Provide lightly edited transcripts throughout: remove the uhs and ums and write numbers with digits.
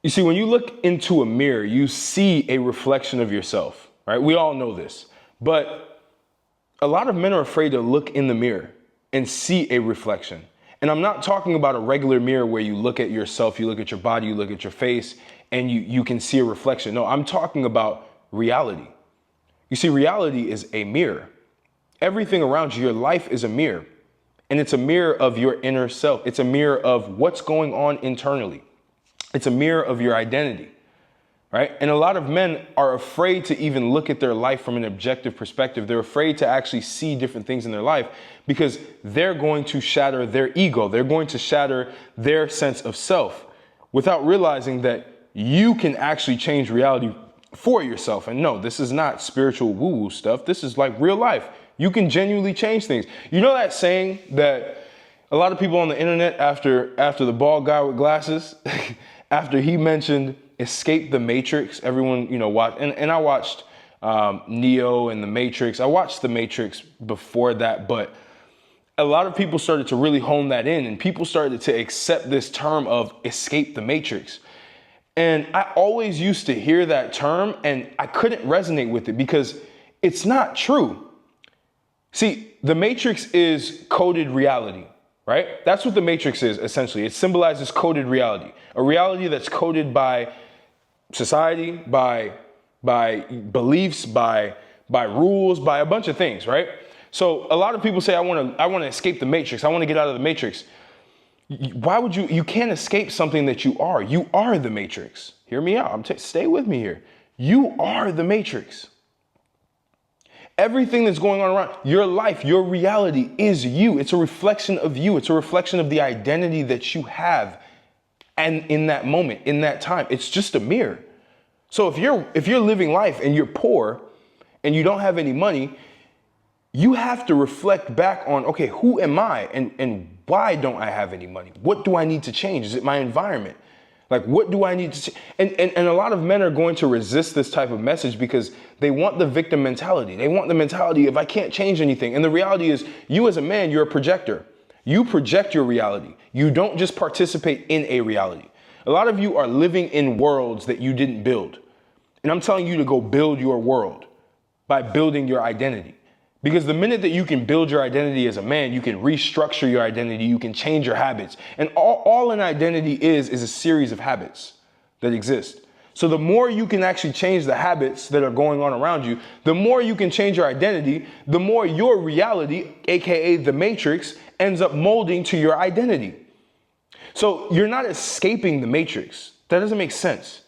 You see, when you look into a mirror, you see a reflection of yourself, right? We all know this, but a lot of men are afraid to look in the mirror and see a reflection. And I'm not talking about a regular mirror where you look at yourself, you look at your body, you look at your face, and you can see a reflection. No, I'm talking about reality. You see, reality is a mirror. Everything around you, your life is a mirror. And it's a mirror of your inner self. It's a mirror of what's going on internally. It's a mirror of your identity, right? And a lot of men are afraid to even look at their life from an objective perspective. They're afraid to actually see different things in their life because they're going to shatter their ego. They're going to shatter their sense of self without realizing that you can actually change reality for yourself. And no, this is not spiritual woo-woo stuff. This is like real life. You can genuinely change things. You know that saying that a lot of people on the internet after the bald guy with glasses, after he mentioned escape the Matrix, everyone, watched, and I watched Neo and the Matrix. I watched the Matrix before that, but a lot of people started to really hone that in, and people started to accept this term of escape the Matrix. And I always used to hear that term and I couldn't resonate with it because it's not true. See, the Matrix is coded reality, right? That's what the Matrix is, essentially. It symbolizes coded reality, a reality that's coded by society, by beliefs, by rules, by a bunch of things, right? So a lot of people say, I want to escape the Matrix. I want to get out of the Matrix. Why would you can't escape something that you are. You are the Matrix. Hear me out. Stay with me here. You are the Matrix. Everything that's going on around your life, your reality is you. It's a reflection of you. It's a reflection of the identity that you have. And in that moment, in that time, it's just a mirror. So if you're living life and you're poor and you don't have any money, you have to reflect back on, okay, who am I and why don't I have any money? What do I need to change? Is it my environment? Like, what do I need to change? And a lot of men are going to resist this type of message because they want the victim mentality. They want the mentality of I can't change anything. And the reality is you as a man, you're a projector. You project your reality. You don't just participate in a reality. A lot of you are living in worlds that you didn't build. And I'm telling you to go build your world by building your identity. Because the minute that you can build your identity as a man, you can restructure your identity, you can change your habits. And all an identity is a series of habits that exist. So the more you can actually change the habits that are going on around you, the more you can change your identity, the more your reality, aka the Matrix, ends up molding to your identity. So you're not escaping the Matrix. That doesn't make sense.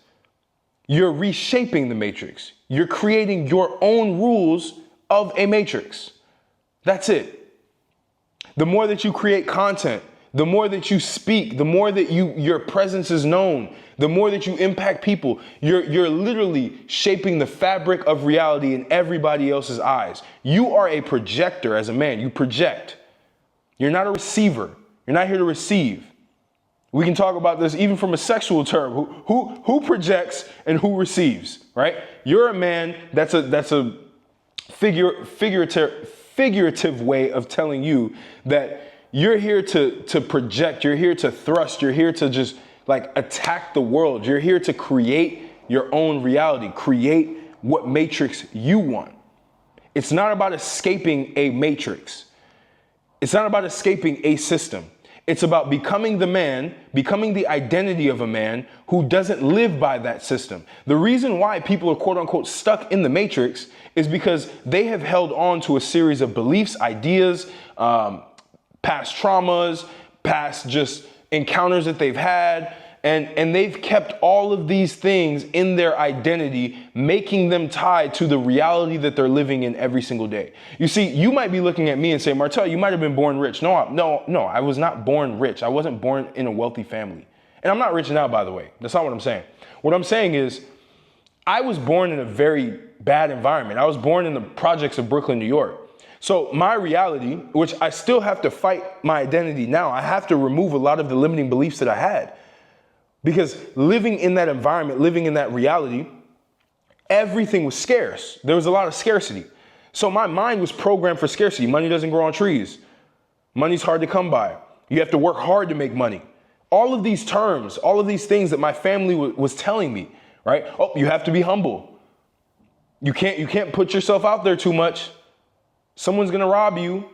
You're reshaping the Matrix. You're creating your own rules of a matrix. That's it. The more that you create content, the more that you speak, the more that your presence is known, the more that you impact people, you're literally shaping the fabric of reality in everybody else's eyes. You are a projector as a man. You project. You're not a receiver. You're not here to receive. We can talk about this even from a sexual term. Who projects and who receives, right? You're a man. That's a figurative way of telling you that you're here to project, you're here to thrust, you're here to just like attack the world. You're here to create your own reality, create what matrix you want. It's not about escaping a matrix. It's not about escaping a system. It's about becoming the man, becoming the identity of a man who doesn't live by that system. The reason why people are quote unquote stuck in the matrix is because they have held on to a series of beliefs, ideas, past traumas, past just encounters that they've had. And they've kept all of these things in their identity, making them tied to the reality that they're living in every single day. You see, you might be looking at me and say, Martel, you might have been born rich. No, I was not born rich. I wasn't born in a wealthy family. And I'm not rich now, by the way. That's not what I'm saying. What I'm saying is I was born in a very bad environment. I was born in the projects of Brooklyn, New York. So my reality, which I still have to fight my identity now, I have to remove a lot of the limiting beliefs that I had. Because living in that environment, living in that reality, everything was scarce. There was a lot of scarcity. So my mind was programmed for scarcity. Money doesn't grow on trees. Money's hard to come by. You have to work hard to make money. All of these terms, all of these things that my family was telling me, right? Oh, you have to be humble. You can't put yourself out there too much. Someone's gonna rob you.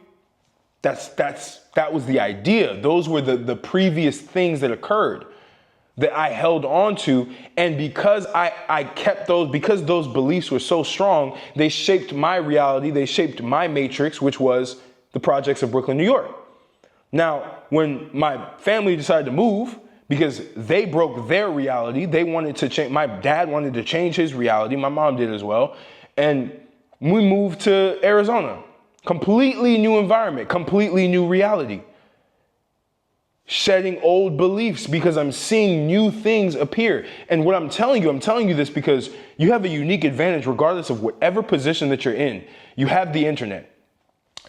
That was the idea. Those were the previous things that occurred that I held on to. And because I kept those, because those beliefs were so strong, they shaped my reality. They shaped my matrix, which was the projects of Brooklyn, New York. Now, when my family decided to move, because they broke their reality, they wanted to change. My dad wanted to change his reality. My mom did as well. And we moved to Arizona. Completely new environment, completely new reality. Shedding old beliefs because I'm seeing new things appear. And what I'm telling you this because you have a unique advantage regardless of whatever position that you're in. You have the internet.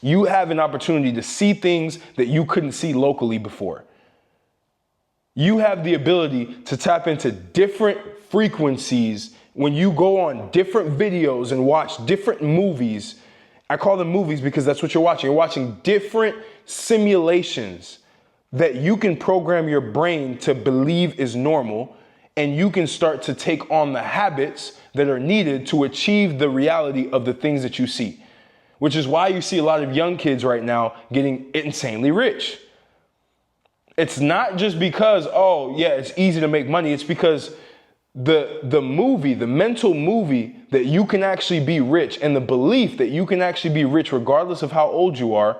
You have an opportunity to see things that you couldn't see locally before. You have the ability to tap into different frequencies when you go on different videos and watch different movies. I call them movies because that's what you're watching. You're watching different simulations that you can program your brain to believe is normal, and you can start to take on the habits that are needed to achieve the reality of the things that you see. Which is why you see a lot of young kids right now getting insanely rich. It's not just because, oh yeah, it's easy to make money. It's because the mental movie that you can actually be rich and the belief that you can actually be rich regardless of how old you are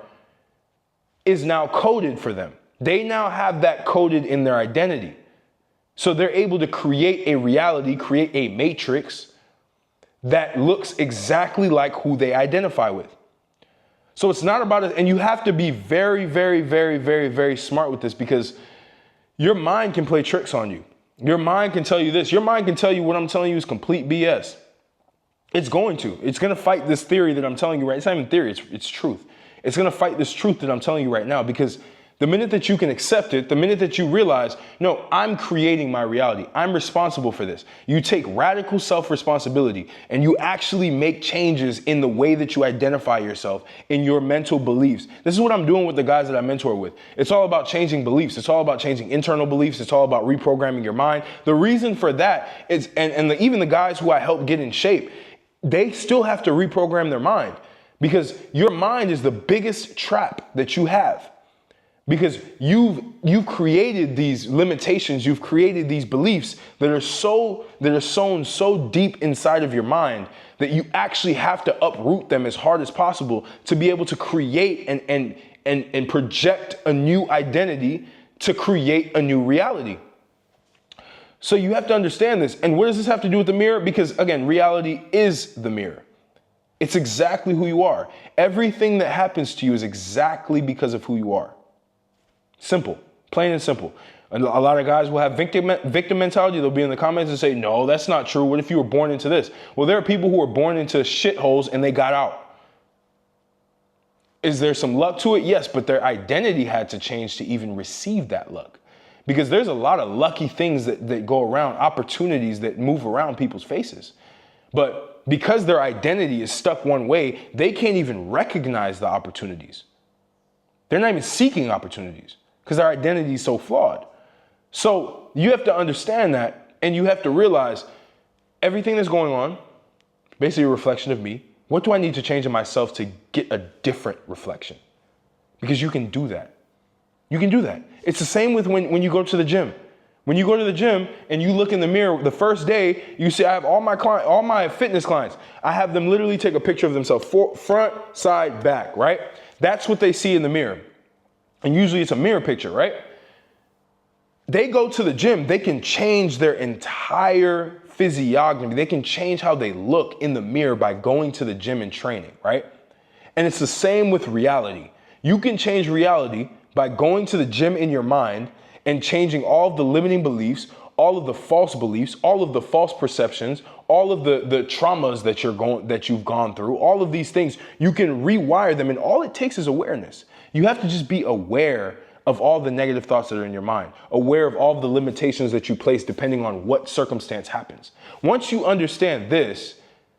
is now coded for them. They now have that coded in their identity. So they're able to create a reality, create a matrix that looks exactly like who they identify with. So it's not about it. And you have to be very, very, very, very, very smart with this because your mind can play tricks on you. Your mind can tell you this. Your mind can tell you what I'm telling you is complete BS. It's going to. It's going to fight this theory that I'm telling you right. It's not even theory. It's truth. It's going to fight this truth that I'm telling you right now because the minute that you can accept it, the minute that you realize, no, I'm creating my reality. I'm responsible for this. You take radical self-responsibility and you actually make changes in the way that you identify yourself, in your mental beliefs. This is what I'm doing with the guys that I mentor with. It's all about changing beliefs. It's all about changing internal beliefs. It's all about reprogramming your mind. The reason for that is, even the guys who I help get in shape, they still have to reprogram their mind because your mind is the biggest trap that you have. Because you've created these limitations, you've created these beliefs that are sown so deep inside of your mind that you actually have to uproot them as hard as possible to be able to create and project a new identity to create a new reality. So you have to understand this. And what does this have to do with the mirror? Because again, reality is the mirror. It's exactly who you are. Everything that happens to you is exactly because of who you are. Simple, plain and simple. A lot of guys will have victim mentality. They'll be in the comments and say, no, that's not true. What if you were born into this? Well, there are people who were born into shitholes and they got out. Is there some luck to it? Yes, but their identity had to change to even receive that luck. Because there's a lot of lucky things that go around, opportunities that move around people's faces. But because their identity is stuck one way, they can't even recognize the opportunities. They're not even seeking opportunities because our identity is so flawed. So you have to understand that, and you have to realize everything that's going on, basically a reflection of me. What do I need to change in myself to get a different reflection? Because you can do that. You can do that. It's the same with when you go to the gym. When you go to the gym and you look in the mirror, the first day, you see I have all my fitness clients. I have them literally take a picture of themselves, front, side, back, right? That's what they see in the mirror. And usually it's a mirror picture, right? They go to the gym, they can change their entire physiognomy. They can change how they look in the mirror by going to the gym and training, right? And it's the same with reality. You can change reality by going to the gym in your mind and changing all of the limiting beliefs, all of the false beliefs, all of the false perceptions, all of the traumas that you've gone through, all of these things. You can rewire them, and all it takes is awareness. You have to just be aware of all the negative thoughts that are in your mind, aware of all of the limitations that you place depending on what circumstance happens. Once you understand this,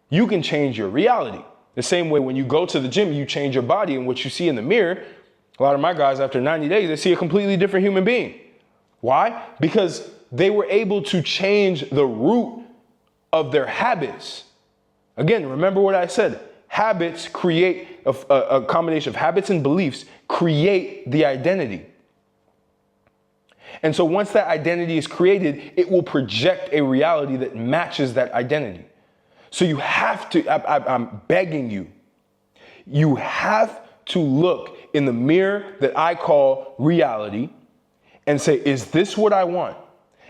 you can change your reality. The same way when you go to the gym, you change your body, and what you see in the mirror, a lot of my guys after 90 days, they see a completely different human being. Why? Because they were able to change the root of their habits. Again, remember what I said. Habits create, a combination of habits and beliefs create the identity. And so once that identity is created, it will project a reality that matches that identity. So you have to, I'm begging you, you have to look in the mirror that I call reality and say, is this what I want?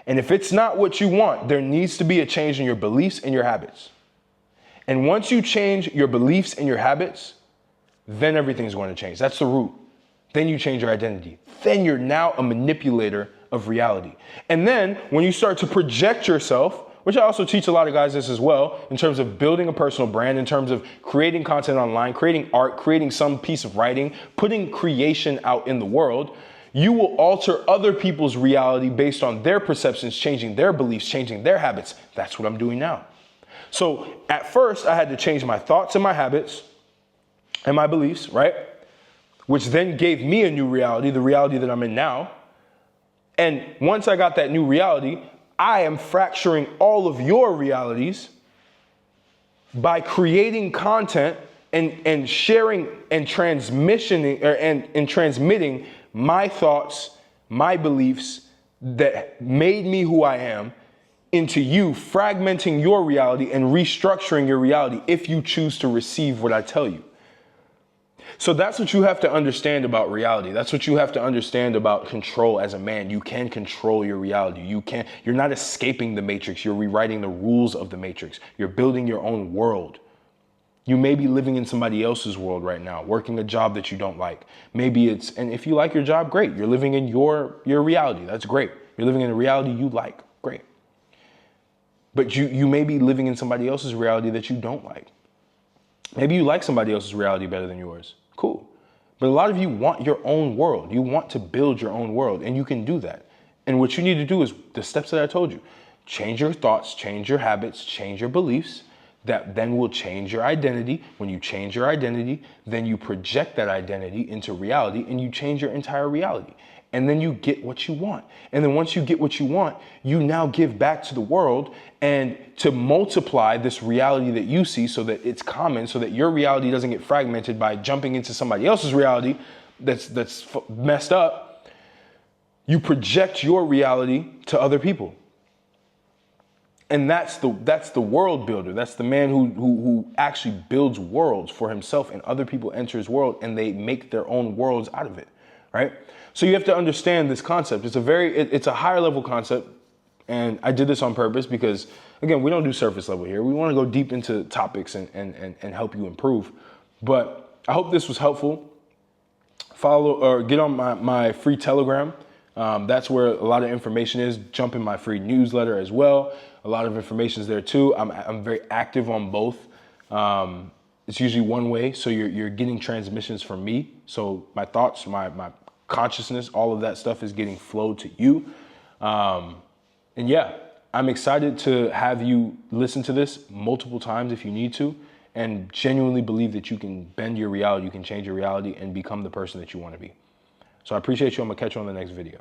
And if it's not what you want, there needs to be a change in your beliefs and your habits. And once you change your beliefs and your habits, then everything's going to change. That's the root. Then you change your identity. Then you're now a manipulator of reality. And then when you start to project yourself, which I also teach a lot of guys this as well, in terms of building a personal brand, in terms of creating content online, creating art, creating some piece of writing, putting creation out in the world, you will alter other people's reality based on their perceptions, changing their beliefs, changing their habits. That's what I'm doing now. So at first I had to change my thoughts and my habits and my beliefs, right? Which then gave me a new reality, the reality that I'm in now. And once I got that new reality, I am fracturing all of your realities by creating content and sharing and transmitting my thoughts, my beliefs that made me who I am into you, fragmenting your reality and restructuring your reality if you choose to receive what I tell you. So that's what you have to understand about reality. That's what you have to understand about control as a man. You can control your reality. You're not escaping the matrix. You're rewriting the rules of the matrix. You're building your own world. You may be living in somebody else's world right now, working a job that you don't like. And if you like your job, great. You're living in your reality. That's great. You're living in a reality you like. Great. But you may be living in somebody else's reality that you don't like. Maybe you like somebody else's reality better than yours. Cool. But a lot of you want your own world. You want to build your own world, and you can do that. And what you need to do is the steps that I told you. Change your thoughts, change your habits, change your beliefs. That then will change your identity. When you change your identity, then you project that identity into reality and you change your entire reality. And then you get what you want. And then once you get what you want, you now give back to the world and to multiply this reality that you see so that it's common, so that your reality doesn't get fragmented by jumping into somebody else's reality that's messed up. You project your reality to other people. And that's the world builder. That's the man who actually builds worlds for himself, and other people enter his world and they make their own worlds out of it, right? So you have to understand this concept. It's a higher level concept, and I did this on purpose because, again, we don't do surface level here. We want to go deep into topics and help you improve. But I hope this was helpful. Follow or get on my free Telegram. That's where a lot of information is. Jump in my free newsletter as well. A lot of information is there too. I'm very active on both. It's usually one way, so you're getting transmissions from me. So my thoughts, my consciousness, all of that stuff is getting flowed to you. And yeah, I'm excited to have you listen to this multiple times if you need to, and genuinely believe that you can bend your reality, you can change your reality and become the person that you want to be. So I appreciate you. I'm gonna catch you on the next video.